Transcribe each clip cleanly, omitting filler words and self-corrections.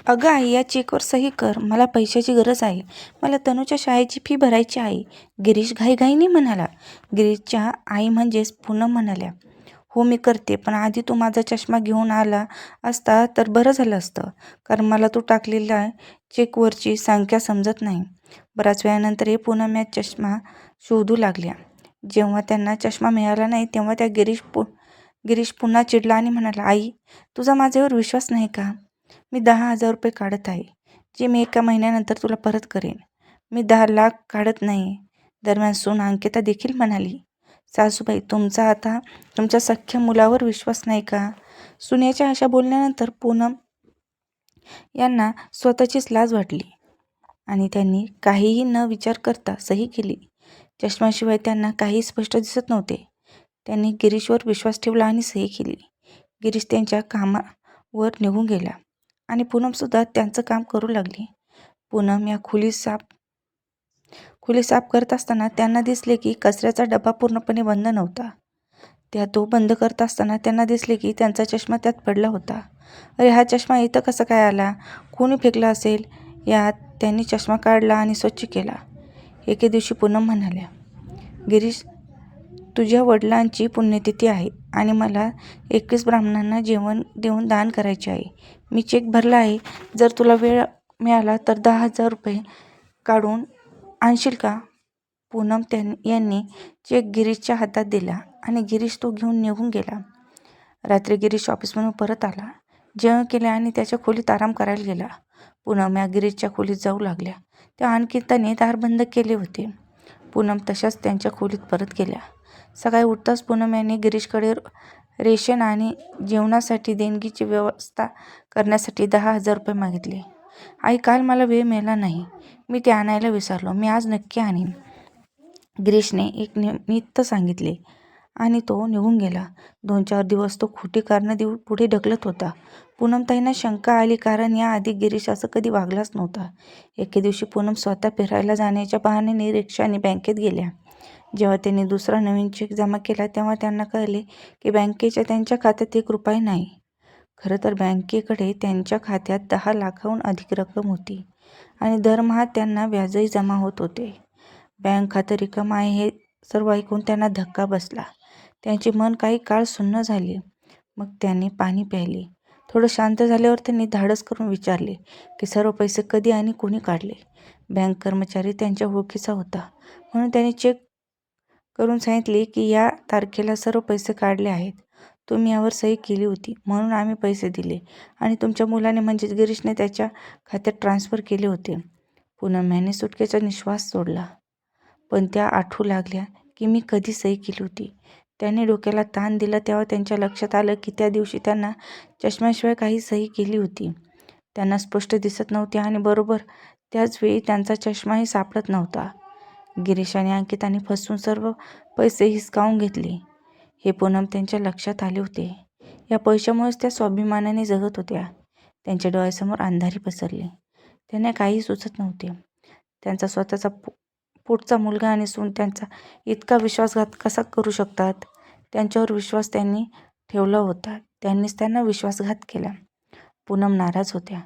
अगं आई, या चेकवर सही कर. मला पैशाची गरज आहे. मला तनूच्या शाळेची फी भरायची आहे. गिरीश घाईघाईने म्हणाला. गिरीशच्या आई म्हणजेच पूनम म्हणाल्या, हो मी करते, पण आधी तू माझा चष्मा घेऊन आला असता तर बरं झालं असतं, कारण मला तू टाकलेल्या चेकवरची संख्या समजत नाही. बऱ्याच वेळानंतर पूनम या चष्मा शोधू लागल्या. जेव्हा त्यांना चष्मा मिळाला नाही तेव्हा गिरीश पुन्हा चिडला आणि म्हणाला, आई, तुझा माझ्यावर विश्वास नाही का? मी 10,000 रुपये काढत आहे, जे मी एका महिन्यानंतर तुला परत करेन. मी 10 लाख काढत नाही. दरम्यान सून अंकिता देखील म्हणाली, सासूबाई, तुमचा आता तुमच्या सख्ख्या मुलावर विश्वास नाही का? सुनेच्या अशा बोलण्यानंतर पूनम यांना स्वतःचीच लाज वाटली आणि त्यांनी काहीही न विचार करता सही केली. चष्म्याशिवाय त्यांना काही स्पष्ट दिसत नव्हते. त्यांनी गिरीशवर विश्वास ठेवला आणि सही केली. गिरीश त्यांच्या कामावर निघून गेला आणि पूनमसुद्धा त्यांचं काम करू लागली. पूनम या खोली साफ करत असताना त्यांना दिसले की कचऱ्याचा डबा पूर्णपणे बंद नव्हता. तो बंद करत असताना त्यांना दिसले की त्यांचा चष्मा त्यात पडला होता. अरे, हा चष्मा इथं कसा काय आला? कोणी फेकला असेल? यात त्यांनी चष्मा काढला आणि स्वच्छ केला. एके दिवशी पूनम म्हणाल्या, गिरीश, तुझ्या वडिलांची पुण्यतिथी आहे आणि मला 21 ब्राह्मणांना जेवण देऊन दान करायचे आहे. मी चेक भरला आहे. जर तुला वेळ मिळाला तर 10,000 रुपये काढून आणशील का? पूनम यांनी चेक गिरीशच्या हातात दिला आणि गिरीश तो घेऊन निघून गेला. रात्री गिरीश ऑफिसमधून परत आला, जेवण केले आणि त्याच्या खोलीत आराम करायला गेला. पूनम या गिरीशच्या खोलीत जाऊ लागल्या. त्या अंकिताने दार बंद केले होते. पूनम तशाच त्यांच्या खोलीत परत गेल्या. सकाळी उठताच पूनम यांनी गिरीशकडे रेशन आणि जेवणासाठी देणगीची व्यवस्था करण्यासाठी 10,000 रुपये मागितले. आई, काल मला वेळ मिळाला नाही. मी ते आणायला विसरलो. मी आज नक्की आणीन, गिरीशने एक निमित्त सांगितले आणि तो निघून गेला. 2-4 दिवस तो खोटी कारणं पुढे ढकलत होता. पूनमताईंना शंका आली, कारण याआधी गिरीश असं कधी वागलाच नव्हता. एके दिवशी पूनम स्वतः फिरायला जाण्याच्या बहाण्याने रिक्षाने बँकेत गेल्या. जेव्हा त्यांनी दुसरा नवीन चेक जमा केला तेव्हा त्यांना कळले की बँकेच्या त्यांच्या खात्यात 1 रुपया नाही. खरं तर बँकेकडे त्यांच्या खात्यात 10 लाखाहून अधिक रक्कम होती आणि दरमहा त्यांना व्याजही जमा होत होते. बँक खातं रिकामं आहे हे सर्व ऐकून त्यांना धक्का बसला. त्यांचे मन काही काळ सुन्न झाले. मग त्यांनी पाणी प्यायले. थोडं शांत झाल्यावर त्यांनी धाडस करून विचारले की सर्व पैसे कधी आणि कोणी काढले. बँक कर्मचारी त्यांच्या ओळखीचा होता, म्हणून त्यांनी चेक करून सांगितले की या तारखेला सर्व पैसे काढले आहेत. तुम्ही यावर सही केली होती, म्हणून आम्ही पैसे दिले आणि तुमच्या मुलाने म्हणजेच गिरीशने त्याच्या खात्यात ट्रान्सफर केले होते. पूनम यांनी सुटकेचा निश्वास सोडला, पण त्या आठवू लागल्या की मी कधी सही केली होती. त्यांनी डोक्याला ताण दिला तेव्हा त्यांच्या लक्षात आलं की त्या दिवशी त्यांना चष्म्याशिवाय काही सही केली होती. त्यांना स्पष्ट दिसत नव्हते आणि बरोबर त्याच वेळी त्यांचा चष्माही सापडत नव्हता. गिरीश आणि अंकिताने फसवून सर्व पैसे हिसकावून घेतले हे पूनम त्यांच्या लक्षात आले होते. या पैशामुळेच त्या स्वाभिमानाने जगत होत्या. त्यांच्या डोळ्यासमोर अंधारी पसरली. त्यांना काही सुचत नव्हते. त्यांचा स्वतःचा पोटचा मुलगा आणि सून त्यांचा इतका विश्वासघात कसा करू शकतात? त्यांच्यावर विश्वास त्यांनी ठेवला होता, त्यांनीच त्यांना विश्वासघात केला. पूनम नाराज होत्या.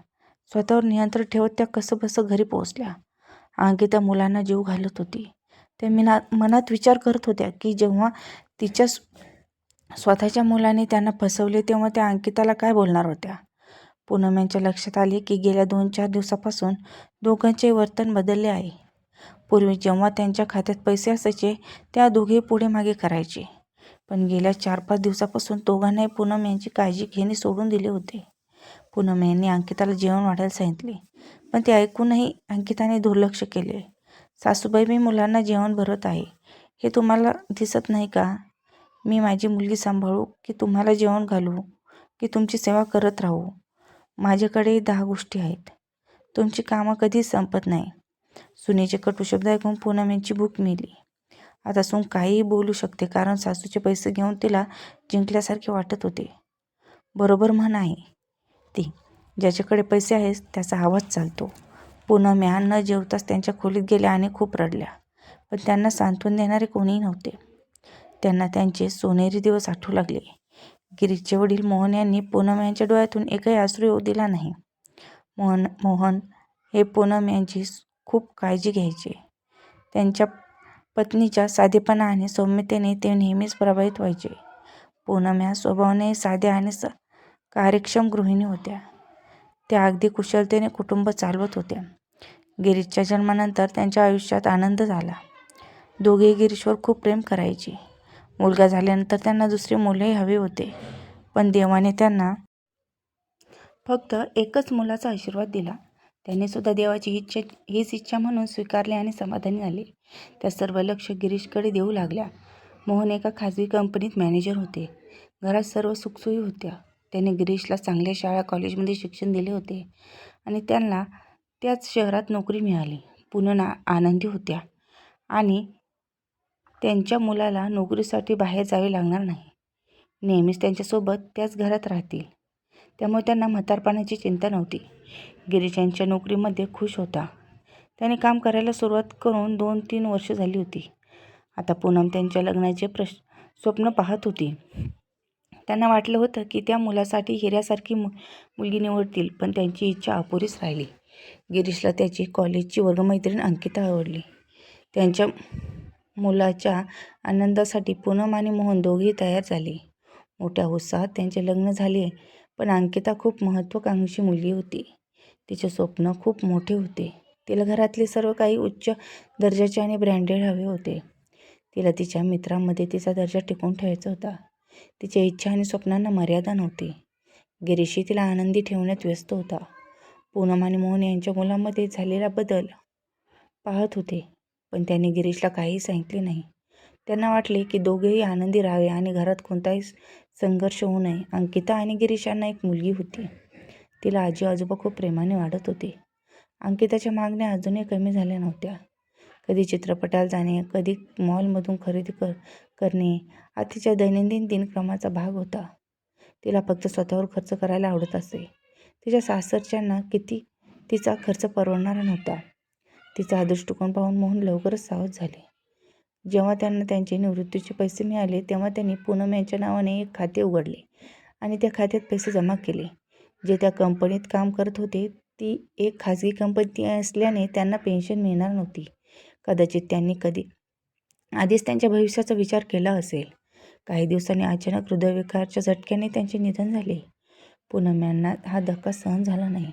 स्वतःवर नियंत्रण ठेवत त्या कसंबसं घरी पोहोचल्या. अंकिता मुलांना जीव घालत होती. त्या मनात विचार करत होत्या की जेव्हा तिच्या स्वतःच्या मुलाने त्यांना फसवले तेव्हा त्या अंकिताला काय बोलणार होत्या. पूनम यांच्या लक्षात आले की गेल्या 2-4 दिवसापासून दोघांचे वर्तन बदलले आहे. पूर्वी जेव्हा त्यांच्या खात्यात पैसे असायचे त्या दोघे पुढे मागे करायचे, पण गेल्या 4-5 दिवसापासून दोघांनाही पूनम यांची काळजी घेणे सोडून दिले होते. पूनम यांनी अंकिताला जेवण वाढायला सांगितले, पण ते ऐकूनही अंकिताने दुर्लक्ष केले. सासूबाई, मी मुलांना जेवण भरवत आहे, हे तुम्हाला दिसत नाही का? मी माझी मुलगी सांभाळू की तुम्हाला जेवण घालू की तुमची सेवा करत राहू? माझ्याकडे 10 गोष्टी आहेत. तुमची कामं कधीच संपत नाही. सुनेचे कटू शब्द ऐकून पूनम यांची भूक मिळली. आता सून काहीही बोलू शकते, कारण सासूचे पैसे घेऊन तिला जिंकल्यासारखे वाटत होते. बरोबर म्हण आहे ती, ज्याच्याकडे पैसे आहेत त्याचा आवाज चालतो. पूनम या न जेवताच त्यांच्या खोलीत गेल्या आणि खूप रडल्या, पण त्यांना सांत्वन देणारे कोणीही नव्हते. त्यांना त्यांचे सोनेरी दिवस आठवू लागले. गिरीशचे वडील मोहन यांनी पूनम यांच्या डोळ्यातून एकही अश्रू येऊ दिला नाही. मोहन हे पूनम यांची खूप काळजी घ्यायचे. त्यांच्या पत्नीच्या साधेपणा आणि सौम्यतेने ते नेहमीच प्रभावित व्हायचे. पूनम ह्या स्वभावाने साध्या आणि कार्यक्षम गृहिणी होत्या. त्या अगदी कुशलतेने कुटुंब चालवत होत्या. गिरीशच्या जन्मानंतर त्यांच्या आयुष्यात आनंद झाला. दोघेही गिरीशवर खूप प्रेम करायचे. मुलगा झाल्यानंतर त्यांना दुसरे मुलंही हवे होते, पण देवाने त्यांना फक्त एकच मुलाचा आशीर्वाद दिला. त्यांनी सुद्धा देवाची हीच इच्छा म्हणून स्वीकारले आणि समाधानी झाले. त्या सर्व लक्ष गिरीशकडे देऊ लागल्या. मोहन एका खाजगी कंपनीत मॅनेजर होते. घरात सर्व सुखसोयी होत्या. त्यांनी गिरीशला चांगल्या शाळा कॉलेजमध्ये शिक्षण दिले होते आणि त्यांना त्याच शहरात नोकरी मिळाली. पूनम आनंदी होत्या आणि त्यांच्या मुलाला नोकरीसाठी बाहेर जावे लागणार नाही. नेहमीच त्यांच्यासोबत त्याच घरात राहतील, त्यामुळे त्यांना म्हातारपणाची चिंता नव्हती. गिरीश यांच्या नोकरीमध्ये खुश होता. त्याने काम करायला सुरुवात करून 2-3 वर्ष झाली होती. आता पूनम त्यांच्या लग्नाचे स्वप्न पाहत होती. त्यांना वाटलं होतं की त्या मुलासाठी हिऱ्यासारखी मुलगी निवडतील, पण त्यांची इच्छा अपुरीच राहिली. गिरीशला त्याची कॉलेजची वर्गमैत्रीण अंकिता आवडली. त्यांच्या मुलाच्या आनंदासाठी पूनम आणि मोहन दोघेही तयार झाले. मोठ्या उत्साहात त्यांचे लग्न झाले. पण अंकिता खूप महत्त्वाकांक्षी मुलगी होती. तिचे स्वप्न खूप मोठे होते. तिला घरातले सर्व काही उच्च दर्जाचे आणि ब्रँडेड हवे होते. तिला तिच्या मित्रांमध्ये तिचा दर्जा टिकवून ठेवायचा होता. तिच्या इच्छा आणि स्वप्नांना मर्यादा नव्हती. गिरीशही तिला आनंदी ठेवण्यात व्यस्त होता. पूनम आणि मोहन यांच्या मुलामध्ये झालेला बदल पाहत होते, पण त्यांनी गिरीशला काहीही सांगितले नाही. त्यांना वाटले की दोघेही आनंदी राहावे आणि घरात कोणताही संघर्ष होऊ नये. अंकिता आणि गिरीश यांना एक मुलगी होती. तिला आजी आजोबा खूप प्रेमाने वाढत होते. अंकिताच्या मागण्या अजूनही कमी झाल्या नव्हत्या. कधी चित्रपटाला जाणे, कधी मॉलमधून खरेदी करणे हा तिच्या दैनंदिन दिनक्रमाचा भाग होता. तिला फक्त स्वतःवर खर्च करायला आवडत असे. तिच्या सासरच्यांना किती तिचा खर्च परवडणारा नव्हता. तिचा हा दृष्टिकोन पाहून मोहन लवकरच सावध झाले. जेव्हा त्यांना त्यांचे निवृत्तीचे पैसे मिळाले, तेव्हा त्यांनी पूनम यांच्या नावाने एक खाते उघडले आणि त्या खात्यात पैसे जमा केले. जे त्या कंपनीत काम करत होते, ती एक खाजगी कंपनी असल्याने त्यांना पेन्शन मिळणार नव्हती. कदाचित त्यांनी आधीच त्यांच्या भविष्याचा विचार केला असेल. काही दिवसांनी अचानक हृदयविकाराच्या झटक्याने त्यांचे निधन झाले. पूनम यांना हा धक्का सहन झाला नाही.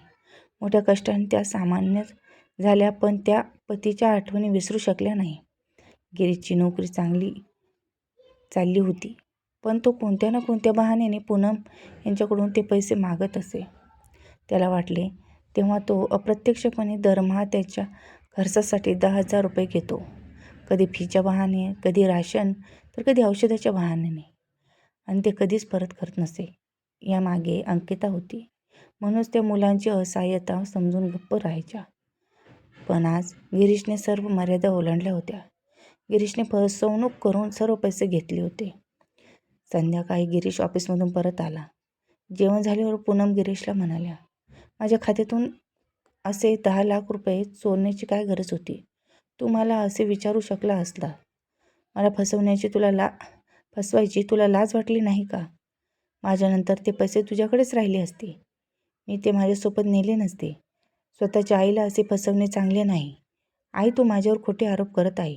मोठ्या कष्टाने त्या सामान्य झाल्या, पण त्या पतीच्या आठवणी विसरू शकल्या नाही. गिरीशची नोकरी चांगली चालली होती, पण तो कोणत्या ना कोणत्या बहाण्याने पूनम यांच्याकडून ते पैसे मागत असे. त्याला वाटले तेव्हा तो अप्रत्यक्षपणे दरमहा त्याच्या खर्चासाठी 10,000 रुपये घेतो. कधी फीच्या बहाणे, कधी राशन, तर कधी औषधाच्या बहाण्याने, आणि ते कधीच परत करत नसे. यामागे अंकिता होती. म्हणूनच त्या मुलांची असहाय्यता समजून गप्प राहायच्या. पण आज गिरीशने सर्व मर्यादा ओलांडल्या होत्या. गिरीशने फसवणूक करून सर्व पैसे घेतले होते. संध्याकाळी गिरीश ऑफिसमधून परत आला. जेवण झाल्यावर पूनम गिरीशला म्हणाल्या, माझ्या खात्यातून असे 10 लाख रुपये चोरण्याची काय गरज होती? तू मला असे विचारू शकला असला. मला फसवायची तुला लाज वाटली नाही का? माझ्यानंतर ते पैसे तुझ्याकडेच राहिले असते. मी ते माझ्यासोबत नेले नसते. स्वतःच्या आईला असे फसवणे चांगले नाही. आई, तू माझ्यावर खोटे आरोप करत आहे.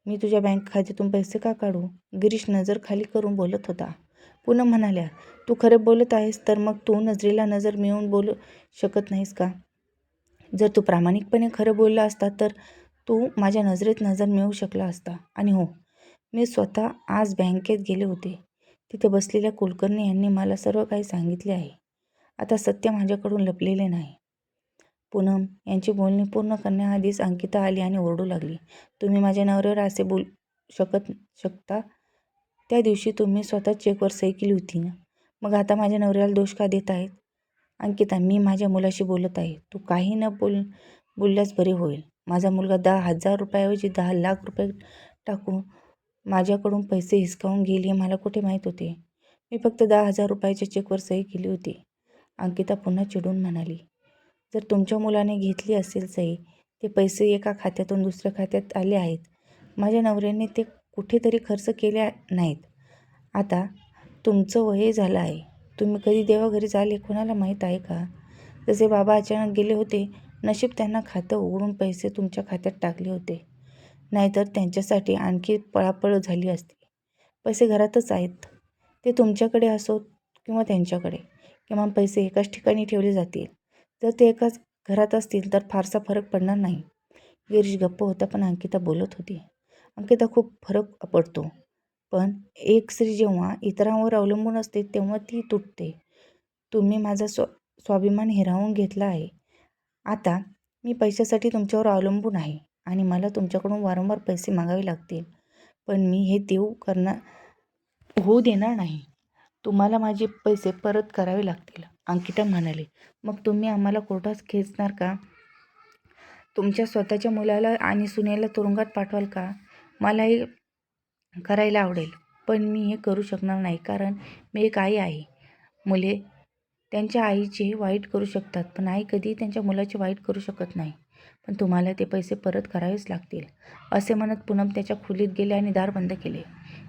मी तुझ्या बँक खात्यातून पैसे का काढू? गिरीश नजर खाली करून बोलत होता. पूनम म्हणाल्या, तू खरे बोलत आहेस तर मग तू नजरेला नजर मिळवून बोलू शकत नाहीस का? जर तू प्रामाणिकपणे खरं बोलला असता तर तू माझ्या नजरेत नजर मिळवू शकला असता. आणि हो, मी स्वतः आज बँकेत गेले होते. तिथे बसलेल्या कुलकर्णी यांनी मला सर्व काही सांगितले आहे. आता सत्य माझ्याकडून लपलेले नाही. पूनम यांची बोलणी पूर्ण करण्याआधीच अंकिता आली आणि ओरडू लागली, तुम्ही माझ्या नवऱ्यावर असे बोलू शकता? त्या दिवशी तुम्ही स्वतः चेकवर सही केली होती ना, मग आता माझ्या नवऱ्याला दोष का देत आहेत? अंकिता, मी माझ्या मुलाशी बोलत आहे. तू काही न बोलल्यास बरे होईल. माझा मुलगा 10,000 रुपयाऐवजी 10 लाख रुपये टाकून माझ्याकडून पैसे हिसकावून घेईल हे मला कुठे माहीत होते? मी फक्त 10,000 रुपयाच्या चेकवर सही केली होती. अंकिता पुन्हा चिडून म्हणाली, जर तुमच्या मुलाने घेतली असेल सही, ते पैसे एका खात्यातून दुसऱ्या खात्यात आले आहेत. माझ्या नवऱ्याने ते कुठेतरी खर्च केले नाहीत. आता तुमचं वय झालं आहे. तुम्ही कधी देवाघरी जाले कोणाला माहीत आहे का? जसे बाबा अचानक गेले होते, नशीब त्यांना खातं उघडून पैसे तुमच्या खात्यात टाकले होते. नाहीतर त्यांच्यासाठी आणखी पळापळ झाली असती. पैसे घरातच आहेत. ते तुमच्याकडे असोत किंवा त्यांच्याकडे, किमान पैसे एकाच ठिकाणी ठेवले जातील. जर ते एकाच घरात असतील तर फारसा फरक पडणार नाही. गिरीश गप्प होता, पण अंकिता बोलत होती. अंकिता, खूप फरक पडतो. पण एक स्त्री जेव्हा इतरांवर अवलंबून असते तेव्हा ती तुटते. तुम्ही माझा स्वाभिमान हिरावून घेतला आहे. आता मी पैशासाठी तुमच्यावर अवलंबून आहे आणि मला तुमच्याकडून वारंवार पैसे मागावे लागतील. पण मी हे होऊ देणार नाही. तुम्हाला माझे पैसे परत करावे लागतील, अंकिता म्हणाली. मग तुम्ही आम्हाला कोर्टात खेचणार का? तुमच्या स्वतःच्या मुलाला आणि सुनेला तुरुंगात पाठवाल का? मला हे करायला आवडेल, पण मी हे करू शकणार नाही, कारण मी एक आई आहे. मुले त्यांच्या आईचे वाईट करू शकतात, पण आई कधीही त्यांच्या मुलाचे वाईट करू शकत नाही. पण तुम्हाला ते पैसे परत करावेच लागतील, असे म्हणत पूनम त्याच्या खोलीत गेले आणि दार बंद केले.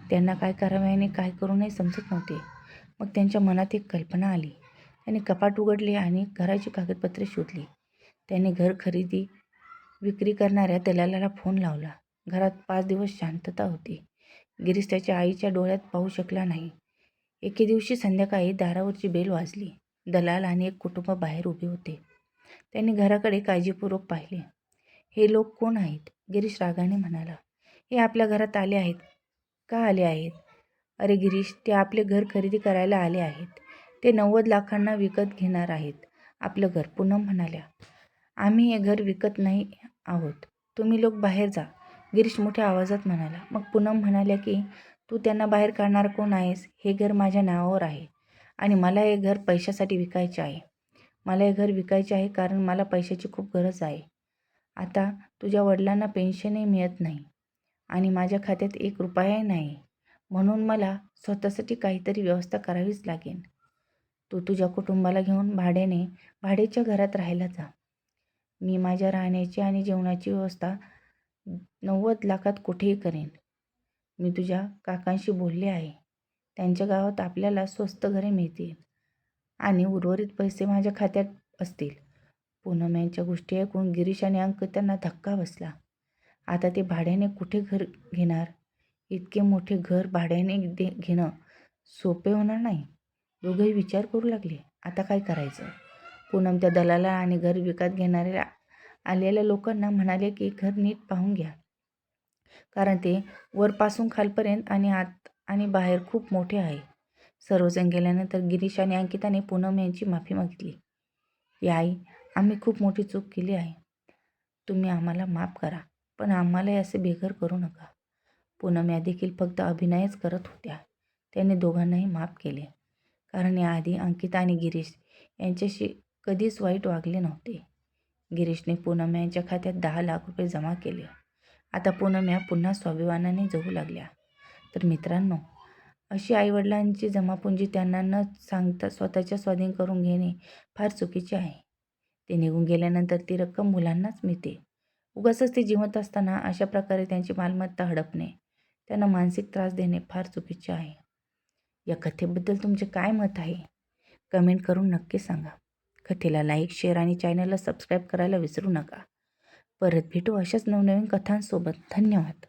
त्यांना काय करावे आणि काय करू नये समजत नव्हते. मग त्यांच्या मनात एक कल्पना आली. त्यांनी कपाट उघडले आणि घराची कागदपत्रे शोधली. त्यांनी घर खरेदी विक्री करणाऱ्या दलालाला फोन लावला. घरात 5 दिवस शांतता होती. गिरीश त्याच्या आईच्या डोळ्यात पाहू शकला नाही. एके दिवशी संध्याकाळी दारावरची बेल वाजली. दलाल आणि एक कुटुंब बाहेर उभे होते. त्यांनी घराकडे काळजीपूर्वक पाहिले. हे लोक कोण आहेत? गिरीश रागाने म्हणाला. हे आपल्या घरात आले आहेत. का आले आहेत? अरे गिरीश, ते आपले घर खरेदी करायला आले आहेत. ते 90 लाखांना विकत घेणार आहेत आपलं घर, पूनम म्हणाल्या. आम्ही हे घर विकत नाही आहोत. तुम्ही लोक बाहेर जा, गिरीश मोठ्या आवाजात म्हणाला. मग पूनम म्हणाल्या की तू त्यांना बाहेर काढणार कोण आहेस? हे घर माझ्या नावावर आहे आणि मला हे घर पैशासाठी विकायचे आहे. मला हे घर विकायचे आहे कारण मला पैशाची खूप गरज आहे. आता तुझ्या वडिलांना पेन्शनही मिळत नाही आणि माझ्या खात्यात 1 रुपयाही नाही. म्हणून मला स्वतःसाठी काहीतरी व्यवस्था करावीच लागेल. तू तुझ्या कुटुंबाला घेऊन भाड्याच्या घरात राहायला जा. मी माझ्या राहण्याची आणि जेवणाची व्यवस्था 90 लाखात कुठेही करेन. मी तुझ्या काकांशी बोलले आहे. त्यांच्या गावात आपल्याला स्वस्त घरे मिळतील आणि उर्वरित पैसे माझ्या खात्यात असतील. पूनम यांच्या गोष्टी ऐकून गिरीश आणि अंकितांना धक्का बसला. आता ते भाड्याने कुठे घर घेणार? इतके मोठे घर भाड्याने घेणं सोपे होणार नाही. दोघंही विचार करू लागले, आता काय करायचं? पूनम त्या दलाला आणि घर विकत घेणाऱ्या आलेल्या लोकांना म्हणाले की घर नीट पाहून घ्या, कारण ते वरपासून खालपर्यंत आणि आत आणि बाहेर खूप मोठे आहे. सर्वजण गेल्यानंतर गिरीश आणि अंकिताने पूनम यांची माफी मागितली. की आई, आम्ही खूप मोठी चूक केली आहे. तुम्ही आम्हाला माफ करा, पण आम्हालाही असे बेघर करू नका. पूनम या देखील फक्त अभिनयच करत होत्या. त्यांनी दोघांनाही माफ केले, कारण याआधी अंकिता आणि गिरीश यांच्याशी कधीच वाईट वागले नव्हते. गिरीशने पूनम यांच्या खात्यात 10 लाख रुपये जमा केले. आता पूनम या पुन्हा स्वाभिमानाने जगू लागल्या. तर मित्रांनो, अशी आईवडिलांची जमापुंजी त्यांना न सांगता स्वतःच्या स्वाधीन करून घेणे फार चुकीचे आहे. ते निघून गेल्यानंतर ती रक्कम मुलांनाच मिळते. उगाचच ते जिवंत असताना अशा प्रकारे त्यांची मालमत्ता हडपणे, त्यांना मानसिक त्रास देणे फार चुकीचे आहे. या कथेबद्दल तुमचे काय मत आहे? कमेंट करून नक्की सांगा. कथेला लाईक, शेअर आणि चॅनलला सबस्क्राईब करायला विसरू नका. परत भेटू अशाच नवनवीन कथांसोबत. धन्यवाद.